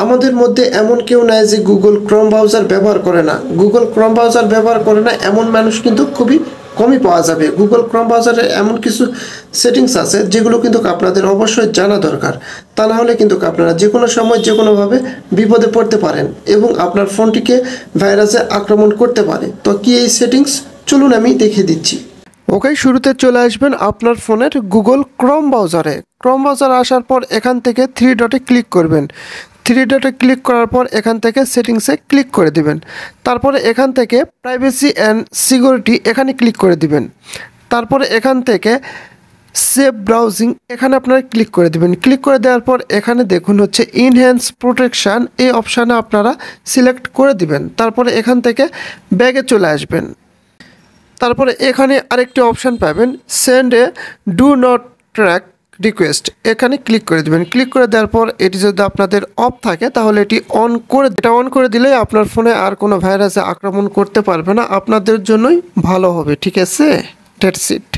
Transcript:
আমাদের মধ্যে এমন কেউ নাই যে গুগল ক্রোম ব্রাউজার ব্যবহার করে না। গুগল ক্রোম ব্রাউজার ব্যবহার করে না এমন মানুষ কিন্তু খুবই কমই পাওয়া যাবে। গুগল ক্রোম ব্রাউজারে এমন কিছু সেটিংস আছে যেগুলো কিন্তু আপনাদের অবশ্যই জানা দরকার। তা না হলে কিন্তু আপনারা যে কোনো সময় যে কোনোভাবে বিপদে পড়তে পারেন এবং আপনার ফোনটিকে ভাইরাসে আক্রমণ করতে পারে। তো কি এই সেটিংস, চলুন আমি দেখিয়ে দিচ্ছি। ওকে, শুরুতে চলে আসবেন আপনার ফোনের গুগল ক্রোম ব্রাউজারে। ক্রোম ব্রাউজার আসার পর এখান থেকে থ্রি ডটে ক্লিক করবেন। থ্রি ডটে ক্লিক করার পর এখান থেকে সেটিংসে ক্লিক করে দিবেন। তারপরে এখান থেকে প্রাইভেসি অ্যান্ড সিকিউরিটি এখানে ক্লিক করে দিবেন। তারপরে এখান থেকে সেভ ব্রাউজিং এখানে আপনারা ক্লিক করে দিবেন। ক্লিক করে দেওয়ার পর এখানে দেখুন হচ্ছে ইনহ্যান্স প্রোটেকশান, এই অপশানে আপনারা সিলেক্ট করে দিবেন। তারপরে এখান থেকে ব্যাগে চলে আসবেন। তারপরে এখানে আরেকটি অপশান পাবেন, send A do not track request, এখানে ক্লিক করে দেবেন। ক্লিক করে দেওয়ার পর এটি যদি আপনাদের অফ থাকে তাহলে এটি অন করে দিলেই আপনার ফোনে আর কোনো ভাইরাসে আক্রমণ করতে পারবে না, আপনাদের জন্যই ভালো হবে। ঠিক আছে, দ্যাটস ইট।